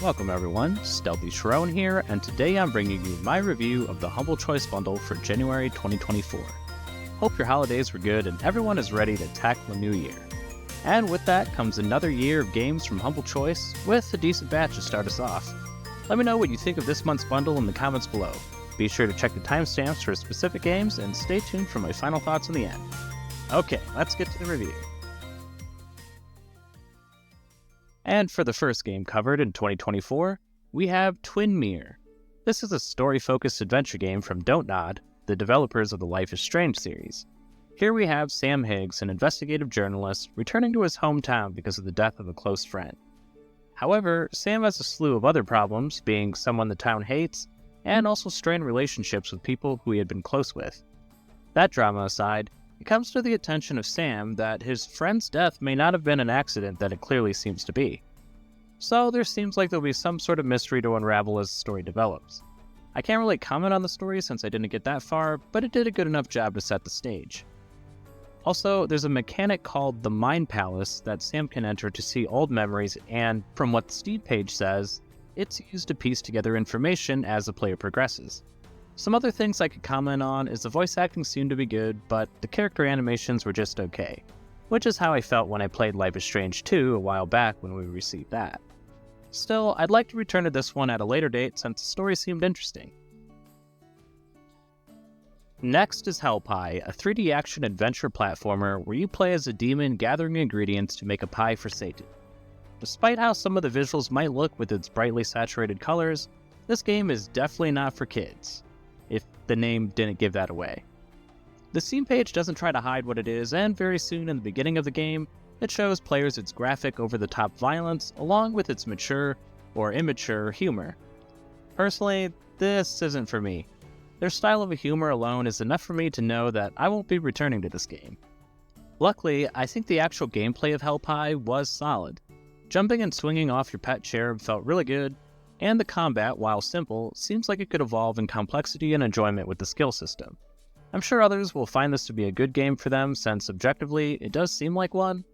Welcome everyone, StealthyShiroean here, and today I'm bringing you my review of the Humble Choice Bundle for January 2024. Hope your holidays were good and everyone is ready to tackle a new year. And with that comes another year of games from Humble Choice, with a decent batch to start us off. Let me know what you think of this month's bundle in the comments below. Be sure to check the timestamps for specific games and stay tuned for my final thoughts in the end. Okay, let's get to the review. And for the first game covered in 2024, we have Twin Mirror. This is a story-focused adventure game from Don't Nod, the developers of the Life is Strange series. Here we have Sam Higgs, an investigative journalist, returning to his hometown because of the death of a close friend. However, Sam has a slew of other problems, being someone the town hates, and also strained relationships with people who he had been close with. That drama aside, it comes to the attention of Sam that his friend's death may not have been an accident that it clearly seems to be. So there seems like there'll be some sort of mystery to unravel as the story develops. I can't really comment on the story since I didn't get that far, but it did a good enough job to set the stage. Also, there's a mechanic called the Mind Palace that Sam can enter to see old memories, and from what the Steam page says, it's used to piece together information as the player progresses. Some other things I could comment on is the voice acting seemed to be good, but the character animations were just okay, which is how I felt when I played Life is Strange 2 a while back when we received that. Still, I'd like to return to this one at a later date since the story seemed interesting. Next is Hell Pie, a 3D action adventure platformer where you play as a demon gathering ingredients to make a pie for Satan. Despite how some of the visuals might look with its brightly saturated colors, this game is definitely not for kids, if the name didn't give that away. The Steam page doesn't try to hide what it is, and very soon in the beginning of the game, it shows players its graphic over-the-top violence along with its mature or immature humor. Personally, this isn't for me. Their style of humor alone is enough for me to know that I won't be returning to this game. Luckily, I think the actual gameplay of Hell Pie was solid. Jumping and swinging off your pet cherub felt really good, and the combat, while simple, seems like it could evolve in complexity and enjoyment with the skill system. I'm sure others will find this to be a good game for them since objectively it does seem like one,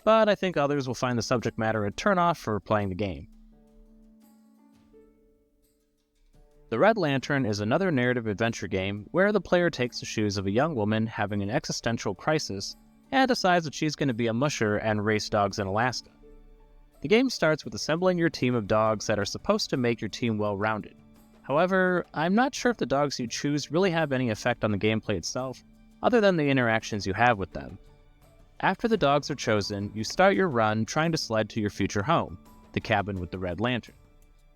but I think others will find the subject matter a turn-off for playing the game. The Red Lantern is another narrative adventure game where the player takes the shoes of a young woman having an existential crisis and decides that she's going to be a musher and race dogs in Alaska. The game starts with assembling your team of dogs that are supposed to make your team well-rounded. However, I'm not sure if the dogs you choose really have any effect on the gameplay itself, other than the interactions you have with them. After the dogs are chosen, you start your run trying to sled to your future home, the cabin with the Red Lantern.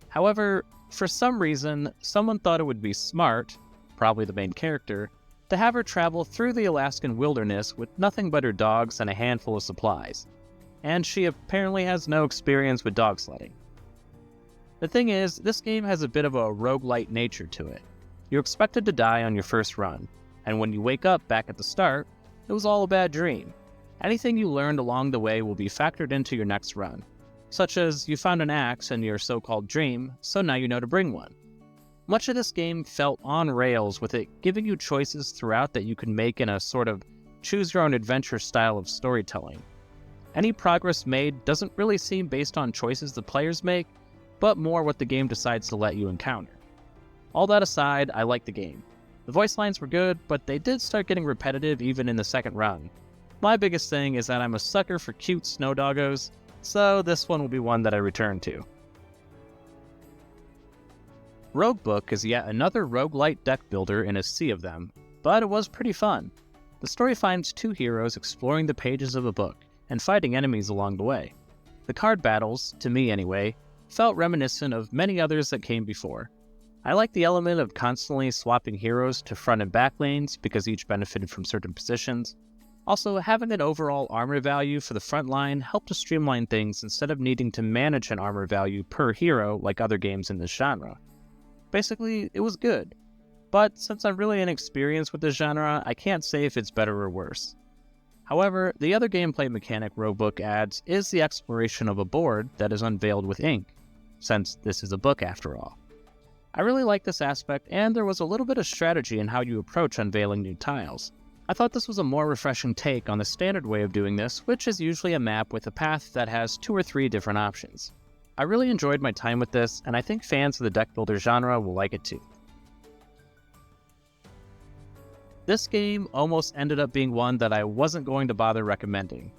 However, for some reason, someone thought it would be smart, probably the main character, to have her travel through the Alaskan wilderness with nothing but her dogs and a handful of supplies. And she apparently has no experience with dog sledding. The thing is, this game has a bit of a roguelite nature to it. You're expected to die on your first run, and when you wake up back at the start, it was all a bad dream. Anything you learned along the way will be factored into your next run, such as you found an axe in your so-called dream, so now you know to bring one. Much of this game felt on rails, with it giving you choices throughout that you can make in a sort of choose-your-own-adventure style of storytelling. Any progress made doesn't really seem based on choices the players make, but more what the game decides to let you encounter. All that aside, I like the game. The voice lines were good, but they did start getting repetitive even in the second run. My biggest thing is that I'm a sucker for cute snow doggos, so this one will be one that I return to. Roguebook is yet another roguelite deck builder in a sea of them, but it was pretty fun. The story finds two heroes exploring the pages of a book, and fighting enemies along the way. The card battles, to me anyway, felt reminiscent of many others that came before. I like the element of constantly swapping heroes to front and back lanes because each benefited from certain positions. Also, having an overall armor value for the front line helped to streamline things instead of needing to manage an armor value per hero like other games in this genre. Basically, it was good. But since I'm really inexperienced with this genre, I can't say if it's better or worse. However, the other gameplay mechanic Roguebook adds is the exploration of a board that is unveiled with ink, since this is a book after all. I really like this aspect, and there was a little bit of strategy in how you approach unveiling new tiles. I thought this was a more refreshing take on the standard way of doing this, which is usually a map with a path that has 2 or 3 different options. I really enjoyed my time with this, and I think fans of the deck builder genre will like it too. This game almost ended up being one that I wasn't going to bother recommending,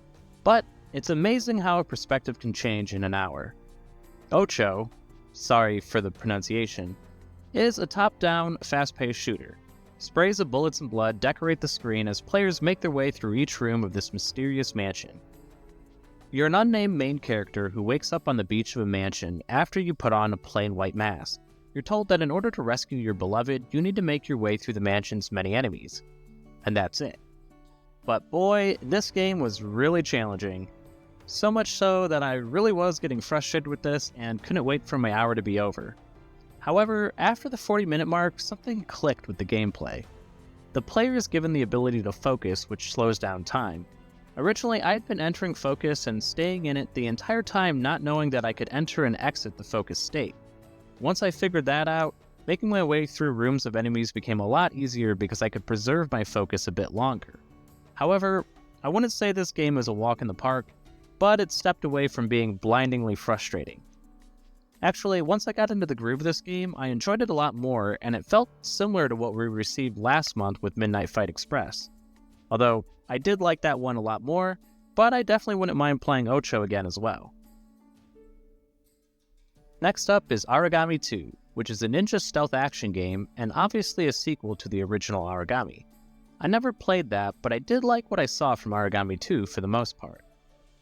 but it's amazing how a perspective can change in an hour. Otxo, sorry for the pronunciation, is a top-down, fast-paced shooter. Sprays of bullets and blood decorate the screen as players make their way through each room of this mysterious mansion. You're an unnamed main character who wakes up on the beach of a mansion after you put on a plain white mask. You're told that in order to rescue your beloved, you need to make your way through the mansion's many enemies. And that's it. But boy, this game was really challenging. So much so that I really was getting frustrated with this and couldn't wait for my hour to be over. However, after the 40-minute mark, something clicked with the gameplay. The player is given the ability to focus, which slows down time. Originally, I had been entering focus and staying in it the entire time, not knowing that I could enter and exit the focus state. Once I figured that out, making my way through rooms of enemies became a lot easier because I could preserve my focus a bit longer. However, I wouldn't say this game is a walk in the park, but it stepped away from being blindingly frustrating. Actually, once I got into the groove of this game, I enjoyed it a lot more, and it felt similar to what we received last month with Midnight Fight Express. Although, I did like that one a lot more, but I definitely wouldn't mind playing Otxo again as well. Next up is Aragami 2, which is a ninja stealth action game and obviously a sequel to the original Aragami. I never played that, but I did like what I saw from Aragami 2 for the most part.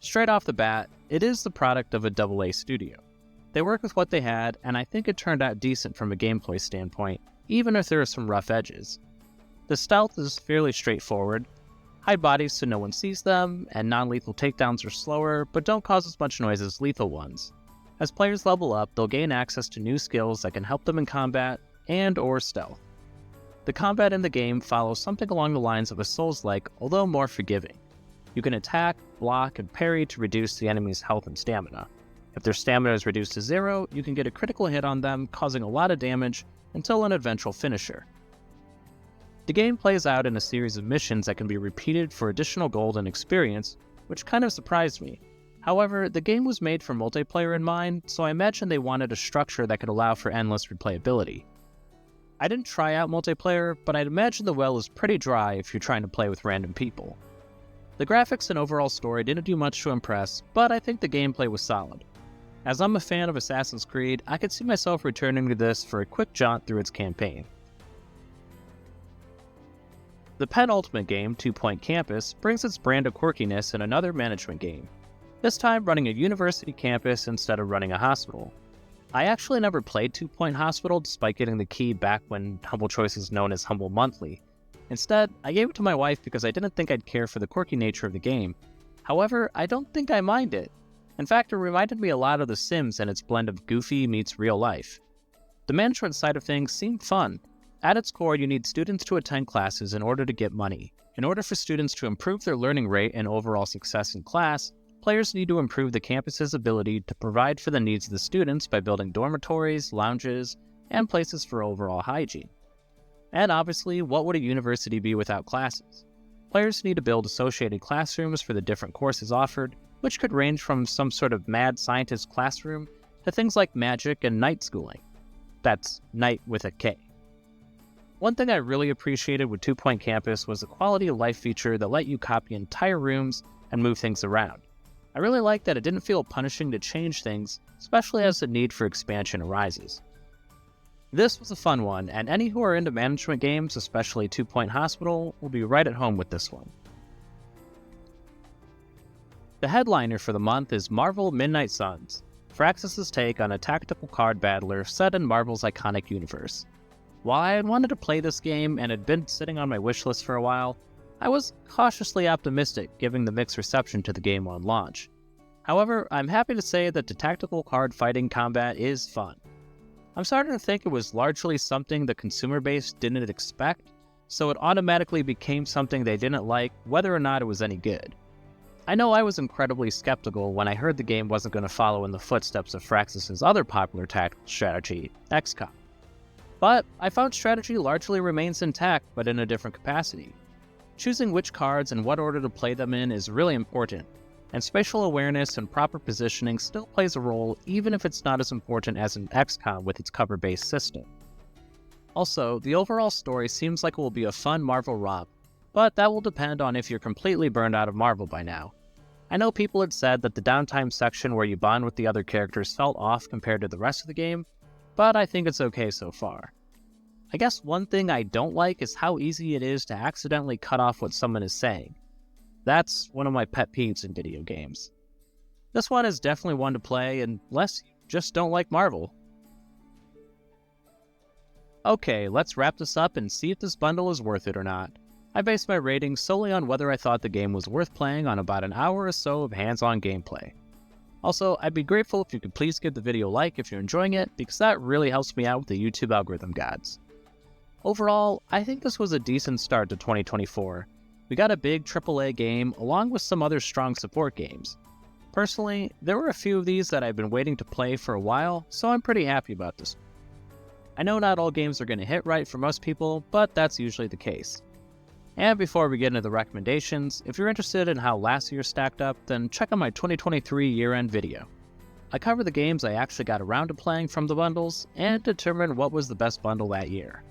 Straight off the bat, it is the product of a AA studio. They worked with what they had, and I think it turned out decent from a gameplay standpoint, even if there are some rough edges. The stealth is fairly straightforward. Hide bodies so no one sees them, and non-lethal takedowns are slower, but don't cause as much noise as lethal ones. As players level up, they'll gain access to new skills that can help them in combat and/or stealth. The combat in the game follows something along the lines of a Souls-like, although more forgiving. You can attack, block, and parry to reduce the enemy's health and stamina. If their stamina is reduced to 0, you can get a critical hit on them, causing a lot of damage until an eventual finisher. The game plays out in a series of missions that can be repeated for additional gold and experience, which kind of surprised me. However, the game was made for multiplayer in mind, so I imagine they wanted a structure that could allow for endless replayability. I didn't try out multiplayer, but I'd imagine the well is pretty dry if you're trying to play with random people. The graphics and overall story didn't do much to impress, but I think the gameplay was solid. As I'm a fan of Assassin's Creed, I could see myself returning to this for a quick jaunt through its campaign. The penultimate game, 2 Point Campus, brings its brand of quirkiness in another management game. This time running a university campus instead of running a hospital. I actually never played 2 Point Hospital despite getting the key back when Humble Choice was known as Humble Monthly. Instead, I gave it to my wife because I didn't think I'd care for the quirky nature of the game. However, I don't think I mind it. In fact, it reminded me a lot of The Sims and its blend of goofy meets real life. The management side of things seemed fun. At its core, you need students to attend classes in order to get money. In order for students to improve their learning rate and overall success in class, players need to improve the campus's ability to provide for the needs of the students by building dormitories, lounges, and places for overall hygiene. And obviously, what would a university be without classes? Players need to build associated classrooms for the different courses offered, which could range from some sort of mad scientist classroom to things like magic and night schooling. That's night with a K. One thing I really appreciated with 2 Point Campus was the quality of life feature that let you copy entire rooms and move things around. I really liked that it didn't feel punishing to change things, especially as the need for expansion arises. This was a fun one, and any who are into management games, especially 2 Point Hospital, will be right at home with this one. The headliner for the month is Marvel Midnight Suns, Firaxis' take on a tactical card battler set in Marvel's iconic universe. While I had wanted to play this game and had been sitting on my wishlist for a while, I was cautiously optimistic given the mixed reception to the game on launch. However, I'm happy to say that the tactical card fighting combat is fun. I'm starting to think it was largely something the consumer base didn't expect, so it automatically became something they didn't like whether or not it was any good. I know I was incredibly skeptical when I heard the game wasn't going to follow in the footsteps of Firaxis' other popular tactical strategy, XCOM. But I found strategy largely remains intact, but in a different capacity. Choosing which cards and what order to play them in is really important. and spatial awareness and proper positioning still plays a role even if it's not as important as in XCOM with its cover-based system. Also, the overall story seems like it will be a fun Marvel romp, but that will depend on if you're completely burned out of Marvel by now. I know people had said that the downtime section where you bond with the other characters felt off compared to the rest of the game, but I think it's okay so far. I guess one thing I don't like is how easy it is to accidentally cut off what someone is saying. That's one of my pet peeves in video games. This one is definitely one to play unless you just don't like Marvel. Okay, let's wrap this up and see if this bundle is worth it or not. I based my rating solely on whether I thought the game was worth playing on about an hour or so of hands-on gameplay. Also, I'd be grateful if you could please give the video a like if you're enjoying it, because that really helps me out with the YouTube algorithm gods. Overall, I think this was a decent start to 2024. We got a big AAA game along with some other strong support games. Personally, there were a few of these that I've been waiting to play for a while, so I'm pretty happy about this. I know not all games are going to hit right for most people, but that's usually the case. And before we get into the recommendations, if you're interested in how last year stacked up, then check out my 2023 year-end video. I cover the games I actually got around to playing from the bundles, and determine what was the best bundle that year.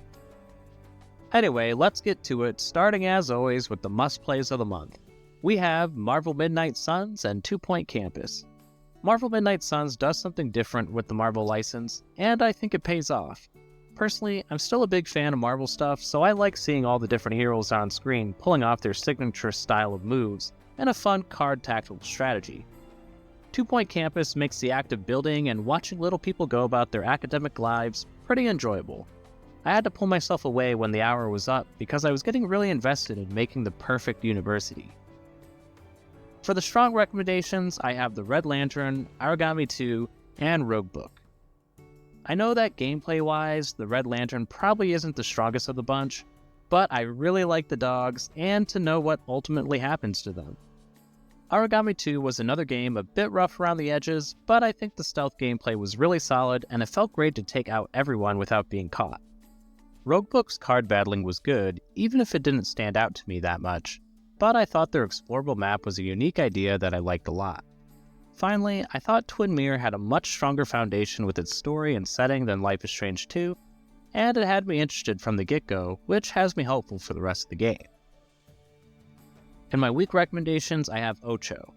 Anyway, let's get to it, starting as always with the must-plays of the month. We have Marvel Midnight Suns and 2 Point Campus. Marvel Midnight Suns does something different with the Marvel license, and I think it pays off. Personally, I'm still a big fan of Marvel stuff, so I like seeing all the different heroes on screen pulling off their signature style of moves, and a fun card tactical strategy. 2 Point Campus makes the act of building and watching little people go about their academic lives pretty enjoyable. I had to pull myself away when the hour was up because I was getting really invested in making the perfect university. For the strong recommendations, I have the Red Lantern, Aragami 2, and Roguebook. I know that gameplay-wise, the Red Lantern probably isn't the strongest of the bunch, but I really like the dogs and to know what ultimately happens to them. Aragami 2 was another game a bit rough around the edges, but I think the stealth gameplay was really solid and it felt great to take out everyone without being caught. Roguebook's card battling was good, even if it didn't stand out to me that much, but I thought their explorable map was a unique idea that I liked a lot. Finally, I thought Twin Mirror had a much stronger foundation with its story and setting than Life is Strange 2, and it had me interested from the get-go, which has me hopeful for the rest of the game. In my week recommendations, I have Otxo.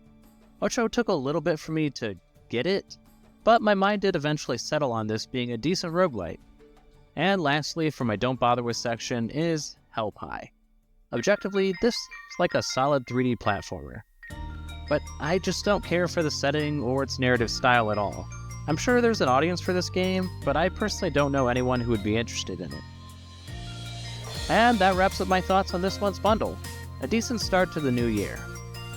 Otxo took a little bit for me to get it, but my mind did eventually settle on this being a decent roguelite. And lastly, for my Don't Bother With section is Help High. Objectively, this is like a solid 3D platformer. But I just don't care for the setting or its narrative style at all. I'm sure there's an audience for this game, but I personally don't know anyone who would be interested in it. And that wraps up my thoughts on this month's bundle. A decent start to the new year.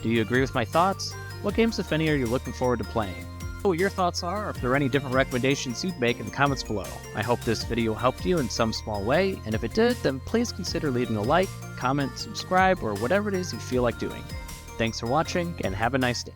Do you agree with my thoughts? What games, if any, are you looking forward to playing? What your thoughts are, or if there are any different recommendations you'd make in the comments below. I hope this video helped you in some small way, and if it did, then please consider leaving a like, comment, subscribe, or whatever it is you feel like doing. Thanks for watching, and have a nice day.